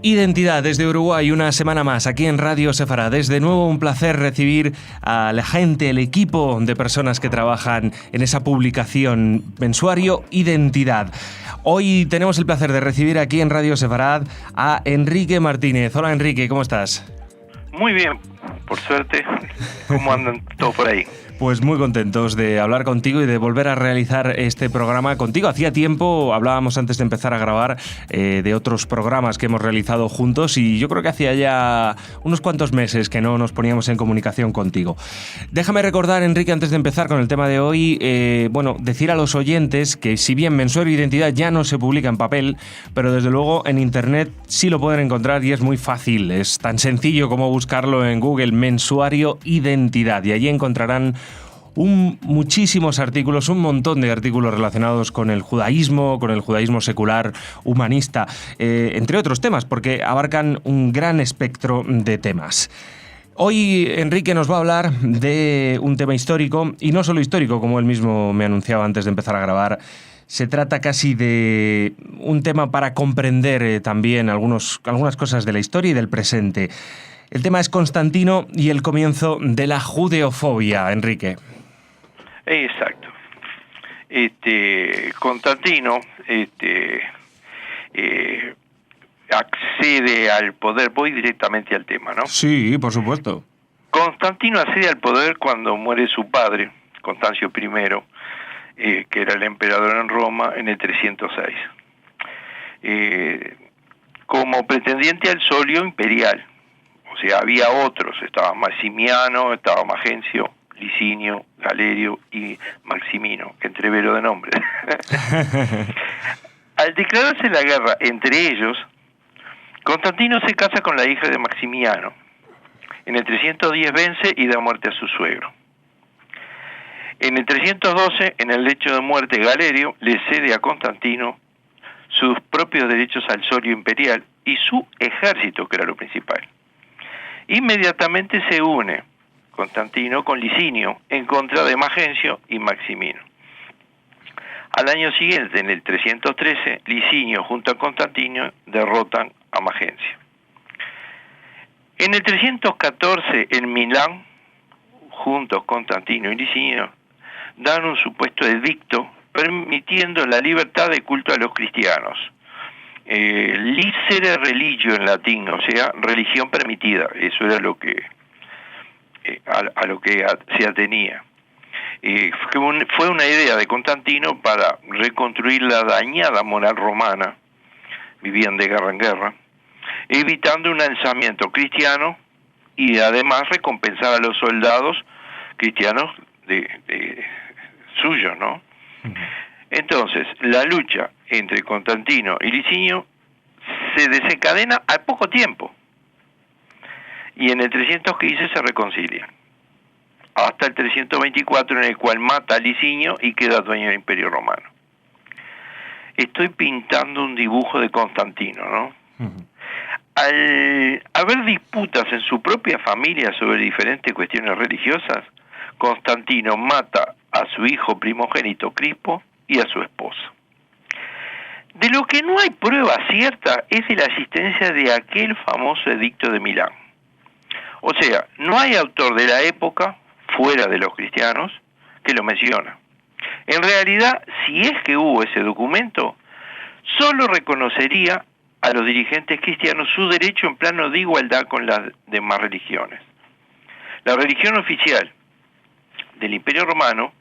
Identidad desde Uruguay, una semana más aquí en Radio Sefarad. Es de nuevo un placer recibir a la gente, el equipo de personas que trabajan en esa publicación Mensuario Identidad. Hoy tenemos el placer de recibir aquí en Radio Sefarad a Enrique Martínez. Hola Enrique, ¿cómo estás? Muy bien, por suerte. ¿Cómo andan todos por ahí? Pues muy contentos de hablar contigo y de volver a realizar este programa contigo. Hacía tiempo, hablábamos antes de empezar a grabar de otros programas que hemos realizado juntos y yo creo que hacía ya unos cuantos meses que no nos poníamos en comunicación contigo. Déjame recordar, Enrique, antes de empezar con el tema de hoy, decir a los oyentes que si bien Mensuario Identidad ya no se publica en papel, pero desde luego en Internet sí lo pueden encontrar y es muy fácil. Es tan sencillo como buscarlo en Google, Mensuario Identidad, y allí encontrarán muchísimos artículos, un montón de artículos relacionados con el judaísmo secular, humanista, entre otros temas, porque abarcan un gran espectro de temas. Hoy Enrique nos va a hablar de un tema histórico, y no solo histórico, como él mismo me anunciaba antes de empezar a grabar. Se trata casi de un tema para comprender también algunas cosas de la historia y del presente. El tema es Constantino y el comienzo de la judeofobia, Enrique. Exacto. Constantino accede al poder. Voy directamente al tema, ¿no? Sí, por supuesto. Constantino accede al poder cuando muere su padre, Constancio I, que era el emperador en Roma, en el 306. Como pretendiente al solio imperial. O sea, había otros. Estaba Maximiano, estaba Magencio, Licinio, Galerio y Maximino, que entrevero de nombre. Al declararse la guerra entre ellos, Constantino se casa con la hija de Maximiano. En el 310 vence y da muerte a su suegro. En el 312, en el lecho de muerte, Galerio le cede a Constantino sus propios derechos al solio imperial y su ejército, que era lo principal. Inmediatamente se une Constantino con Licinio en contra de Magencio y Maximino. Al año siguiente, en el 313, Licinio junto a Constantino derrotan a Magencio. En el 314, en Milán, juntos Constantino y Licinio, dan un supuesto edicto permitiendo la libertad de culto a los cristianos. Licere religio en latín, o sea, religión permitida. Eso era lo que a lo que se atenía. Fue una idea de Constantino para reconstruir la dañada moral romana, vivían de guerra en guerra, evitando un alzamiento cristiano y además recompensar a los soldados cristianos suyos, ¿no? Entonces, la lucha entre Constantino y Licinio se desencadena al poco tiempo. Y en el 315 se reconcilian. Hasta el 324, en el cual mata a Licinio y queda dueño del Imperio Romano. Estoy pintando un dibujo de Constantino, ¿no? Uh-huh. Al haber disputas en su propia familia sobre diferentes cuestiones religiosas, Constantino mata a su hijo primogénito Crispo y a su esposa. De lo que no hay prueba cierta es de la existencia de aquel famoso edicto de Milán. O sea, no hay autor de la época, fuera de los cristianos, que lo menciona. En realidad, si es que hubo ese documento, solo reconocería a los dirigentes cristianos su derecho en plano de igualdad con las demás religiones. La religión oficial del Imperio Romano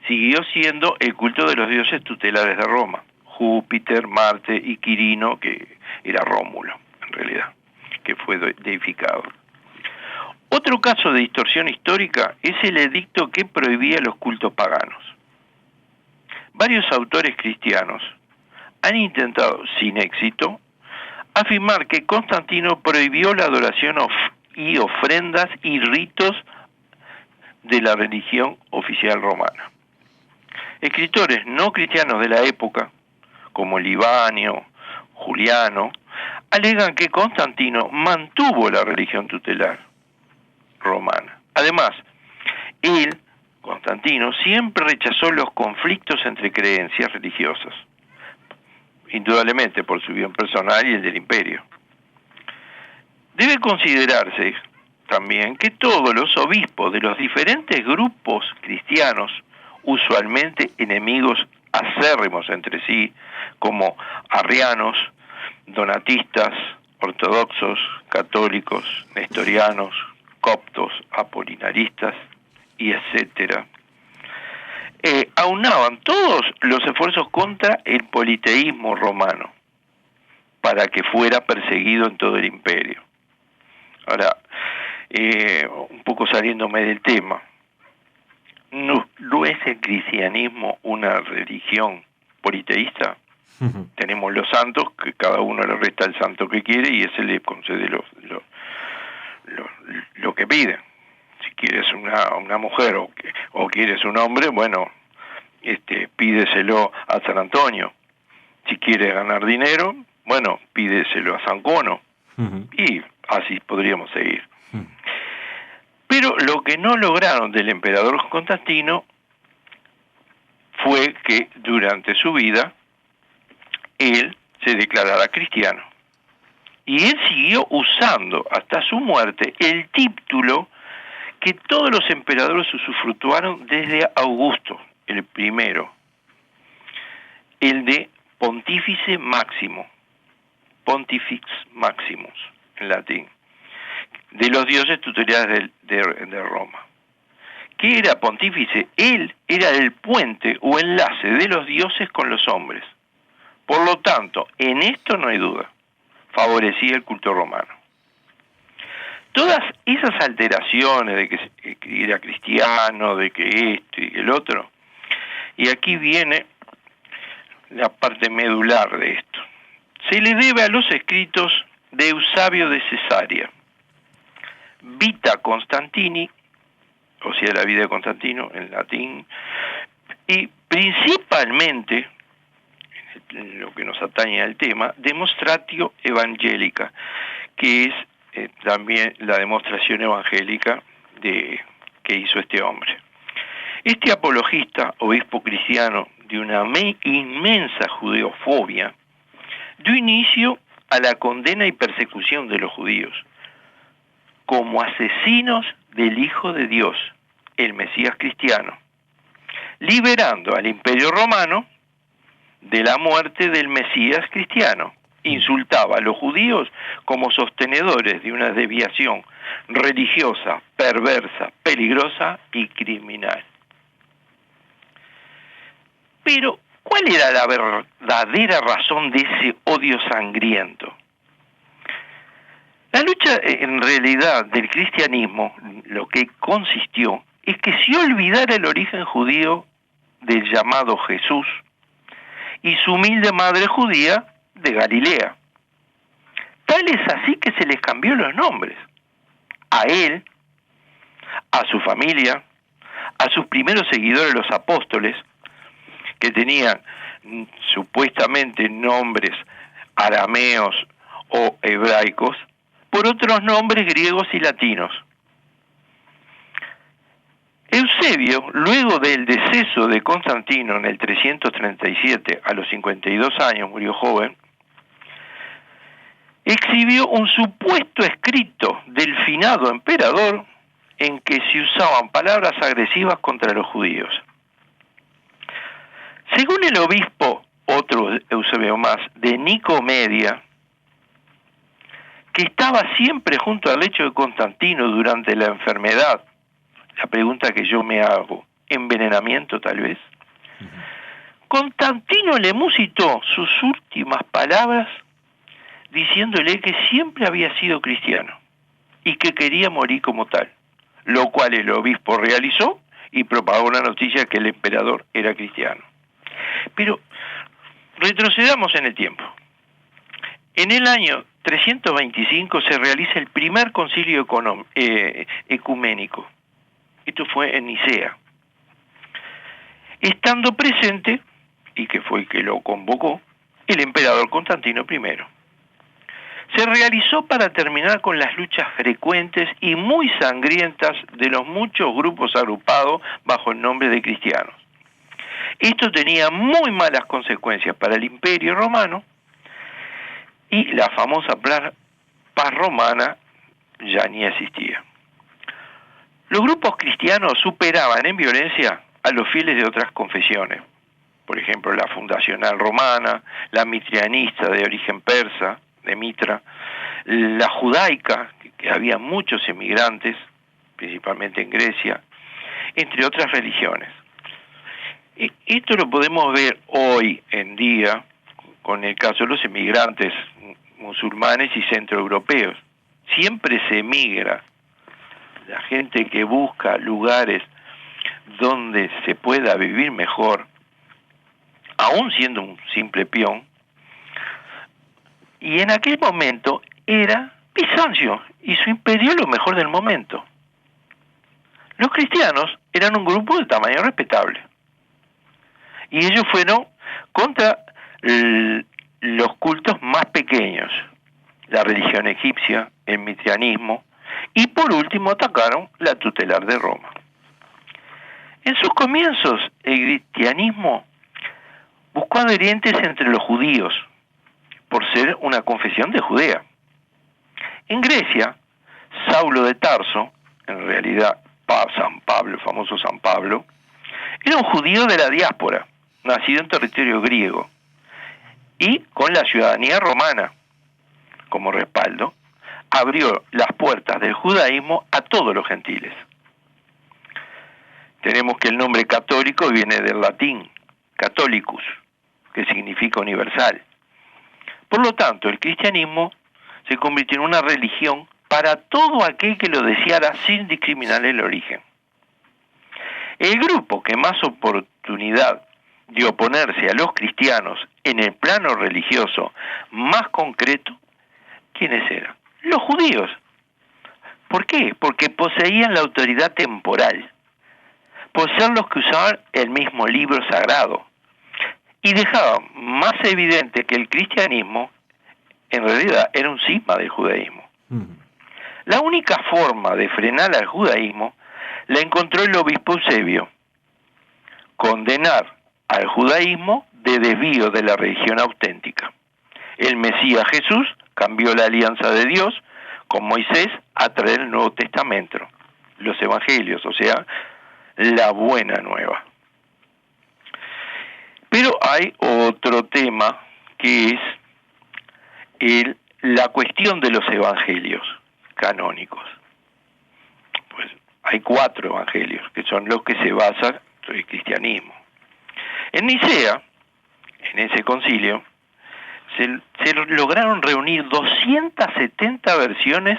siguió siendo el culto de los dioses tutelares de Roma, Júpiter, Marte y Quirino, que era Rómulo, en realidad, que fue deificado. Otro caso de distorsión histórica es el edicto que prohibía los cultos paganos. Varios autores cristianos han intentado, sin éxito, afirmar que Constantino prohibió la adoración y ofrendas y ritos de la religión oficial romana. Escritores no cristianos de la época, como Libanio, Juliano, alegan que Constantino mantuvo la religión tutelar romana. Además, Constantino, siempre rechazó los conflictos entre creencias religiosas, indudablemente por su bien personal y el del imperio. Debe considerarse también que todos los obispos de los diferentes grupos cristianos, usualmente enemigos acérrimos entre sí, como arrianos, donatistas, ortodoxos, católicos, nestorianos, coptos, apolinaristas y etcétera, aunaban todos los esfuerzos contra el politeísmo romano para que fuera perseguido en todo el imperio. Ahora, un poco saliéndome del tema, ¿no es el cristianismo una religión politeísta? Tenemos los santos, que cada uno le resta el santo que quiere y ese le concede lo que pide. Si quieres una mujer o quieres un hombre, bueno, pídeselo a San Antonio. Si quieres ganar dinero, bueno, pídeselo a San Cono. Y así podríamos seguir. Pero lo que no lograron del emperador Constantino fue que durante su vida él se declarara cristiano. Y él siguió usando hasta su muerte el título que todos los emperadores usufructuaron desde Augusto, el primero, el de Pontífice Máximo, Pontifex Maximus, en latín, de los dioses tutelares de Roma. ¿Qué era pontífice? Él era el puente o enlace de los dioses con los hombres. Por lo tanto, en esto no hay duda, favorecía el culto romano. Todas esas alteraciones de que era cristiano, de que esto y el otro, y aquí viene la parte medular de esto, se le debe a los escritos de Eusebio de Cesarea, Vita Constantini, o sea, la vida de Constantino en latín, y principalmente, en lo que nos atañe al tema, Demonstratio Evangelica, que es también la demostración evangélica que hizo este hombre. Este apologista, obispo cristiano de una inmensa judeofobia, dio inicio a la condena y persecución de los judíos como asesinos del Hijo de Dios, el Mesías cristiano, liberando al Imperio Romano de la muerte del Mesías cristiano. Insultaba a los judíos como sostenedores de una desviación religiosa, perversa, peligrosa y criminal. Pero, ¿cuál era la verdadera razón de ese odio sangriento? La lucha, en realidad, del cristianismo, lo que consistió, es que se olvidara el origen judío del llamado Jesús y su humilde madre judía de Galilea. Tal es así que se les cambió los nombres. A él, a su familia, a sus primeros seguidores, los apóstoles, que tenían supuestamente nombres arameos o hebraicos, por otros nombres griegos y latinos. Eusebio, luego del deceso de Constantino en el 337, a los 52 años, murió joven, exhibió un supuesto escrito del finado emperador en que se usaban palabras agresivas contra los judíos. Según el obispo, otro Eusebio más, de Nicomedia, que estaba siempre junto al lecho de Constantino durante la enfermedad, la pregunta que yo me hago, ¿envenenamiento tal vez? Constantino le musitó sus últimas palabras diciéndole que siempre había sido cristiano y que quería morir como tal, lo cual el obispo realizó y propagó la noticia que el emperador era cristiano. Pero retrocedamos en el tiempo. En el año 325 se realiza el primer concilio ecuménico. Esto fue en Nicea. Estando presente, y que fue el que lo convocó, el emperador Constantino I. Se realizó para terminar con las luchas frecuentes y muy sangrientas de los muchos grupos agrupados bajo el nombre de cristianos. Esto tenía muy malas consecuencias para el Imperio Romano y la famosa paz romana ya ni existía. Los grupos cristianos superaban en violencia a los fieles de otras confesiones. Por ejemplo, la fundacional romana, la mitrianista de origen persa, de Mitra, la judaica, que había muchos emigrantes, principalmente en Grecia, entre otras religiones. Y esto lo podemos ver hoy en día con el caso de los emigrantes musulmanes y centroeuropeos. Siempre se emigra. La gente que busca lugares donde se pueda vivir mejor, aún siendo un simple peón, y en aquel momento era Bizancio y su imperio lo mejor del momento. Los cristianos eran un grupo de tamaño respetable, y ellos fueron contra los cultos más pequeños, la religión egipcia, el mitrianismo, y por último atacaron la tutelar de Roma. En sus comienzos, el cristianismo buscó adherentes entre los judíos, por ser una confesión de Judea. En Grecia, Saulo de Tarso, en realidad San Pablo, el famoso San Pablo, era un judío de la diáspora, nacido en territorio griego, y con la ciudadanía romana como respaldo, abrió las puertas del judaísmo a todos los gentiles. Tenemos que el nombre católico viene del latín, catholicus, que significa universal. Por lo tanto, el cristianismo se convirtió en una religión para todo aquel que lo deseara sin discriminar el origen. El grupo que más oportunidad de oponerse a los cristianos en el plano religioso más concreto, ¿quiénes eran? Los judíos. ¿Por qué? Porque poseían la autoridad temporal, por ser los que usaban el mismo libro sagrado, y dejaban más evidente que el cristianismo en realidad era un cisma del judaísmo. La única forma de frenar al judaísmo la encontró el obispo Eusebio: condenar al judaísmo de desvío de la religión auténtica. El Mesías Jesús cambió la alianza de Dios con Moisés a traer el Nuevo Testamento, los evangelios, o sea, la buena nueva. Pero hay otro tema que es la cuestión de los evangelios canónicos. Pues hay 4 evangelios que son los que se basa el cristianismo. En Nicea, en ese concilio, se lograron reunir 270 versiones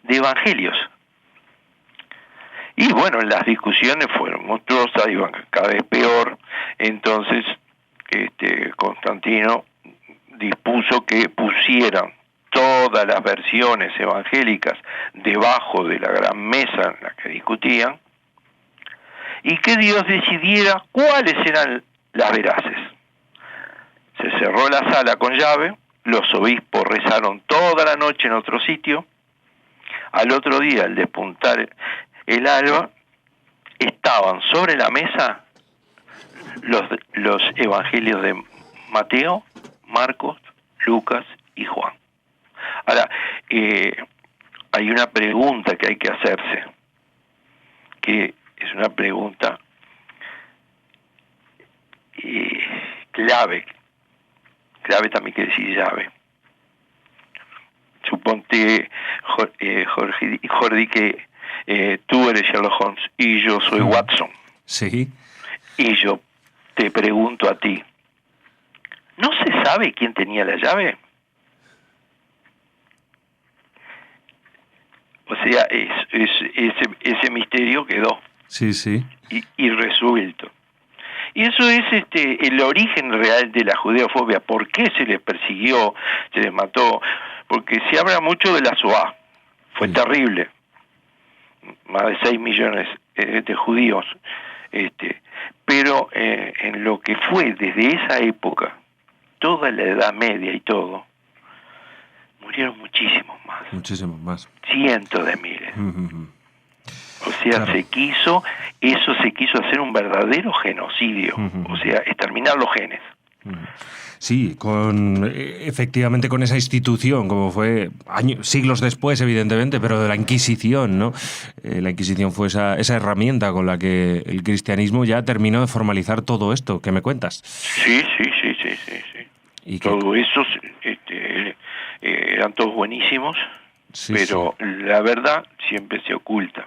de evangelios. Y bueno, las discusiones fueron monstruosas, iban cada vez peor. Entonces, Constantino dispuso que pusieran todas las versiones evangélicas debajo de la gran mesa en la que discutían, y que Dios decidiera cuáles eran las veraces. Se cerró la sala con llave, los obispos rezaron toda la noche en otro sitio. Al otro día, al despuntar el alba, estaban sobre la mesa los evangelios de Mateo, Marcos, Lucas y Juan. Ahora, hay una pregunta que hay que hacerse, que es una pregunta clave también quiere decir llave. Suponte, Jordi, que tú eres Sherlock Holmes y yo soy Watson. Sí. Y yo te pregunto a ti, ¿no se sabe quién tenía la llave? O sea, ese misterio quedó. Sí, sí. Irresuelto. Y eso es el origen real de la judeofobia. ¿Por qué se les persiguió, se les mató? Porque se habla mucho de la Shoah. Fue terrible. Más de 6 millones de judíos. Pero en lo que fue desde esa época, toda la Edad Media y todo, murieron muchísimos más. Muchísimos más. Cientos de miles. O sea, claro. se quiso hacer un verdadero genocidio, o sea, exterminar los genes. Sí, efectivamente con esa institución, como fue siglos después, evidentemente, pero de la Inquisición, ¿no? La Inquisición fue esa herramienta con la que el cristianismo ya terminó de formalizar todo esto que me cuentas. Sí. ¿Y todo eso eran todos buenísimos, sí, pero sí, la verdad siempre se oculta.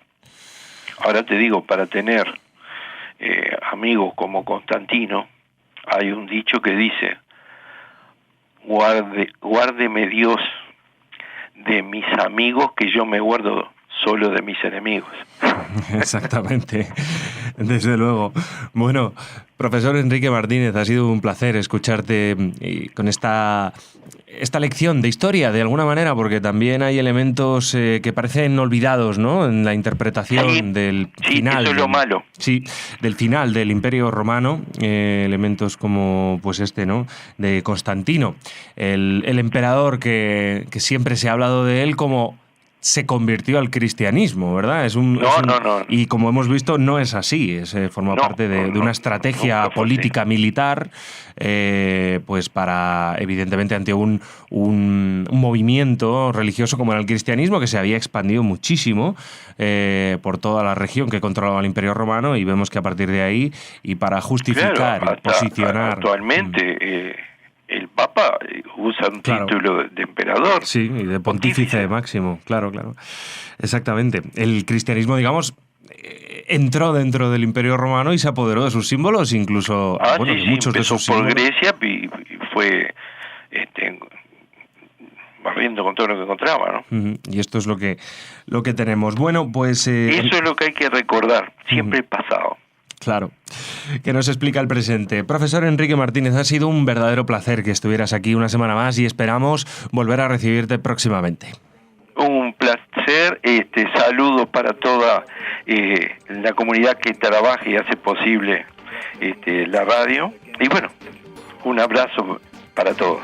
Ahora te digo, para tener amigos como Constantino, hay un dicho que dice: guárdeme Dios de mis amigos, que yo me guardo solo de mis enemigos. Exactamente, desde luego. Bueno, profesor Enrique Martínez, ha sido un placer escucharte con esta lección de historia, de alguna manera, porque también hay elementos que parecen olvidados, ¿no?, en la interpretación del final. Eso es lo malo. Sí, del final del Imperio Romano, elementos como pues ¿no?, de Constantino, el emperador que siempre se ha hablado de él como se convirtió al cristianismo, ¿verdad? No. Y como hemos visto, no es así. Forma parte de una estrategia política militar, pues para, evidentemente, ante un movimiento religioso como era el cristianismo, que se había expandido muchísimo por toda la región que controlaba el Imperio Romano, y vemos que a partir de ahí, y para justificar y posicionar... Actualmente... el Papa usa un título de emperador. Sí, y de pontífice máximo, claro. Exactamente. El cristianismo, digamos, entró dentro del Imperio Romano y se apoderó de sus símbolos, incluso muchos de sus símbolos. Empezó por Grecia y fue barriendo con todo lo que encontraba, ¿no? Y esto es lo que tenemos. Bueno, pues... eso es lo que hay que recordar, siempre el pasado. Claro, que nos explica el presente. Profesor Enrique Martínez, ha sido un verdadero placer que estuvieras aquí una semana más y esperamos volver a recibirte próximamente. Un placer, saludos para toda la comunidad que trabaja y hace posible la radio. Y bueno, un abrazo para todos.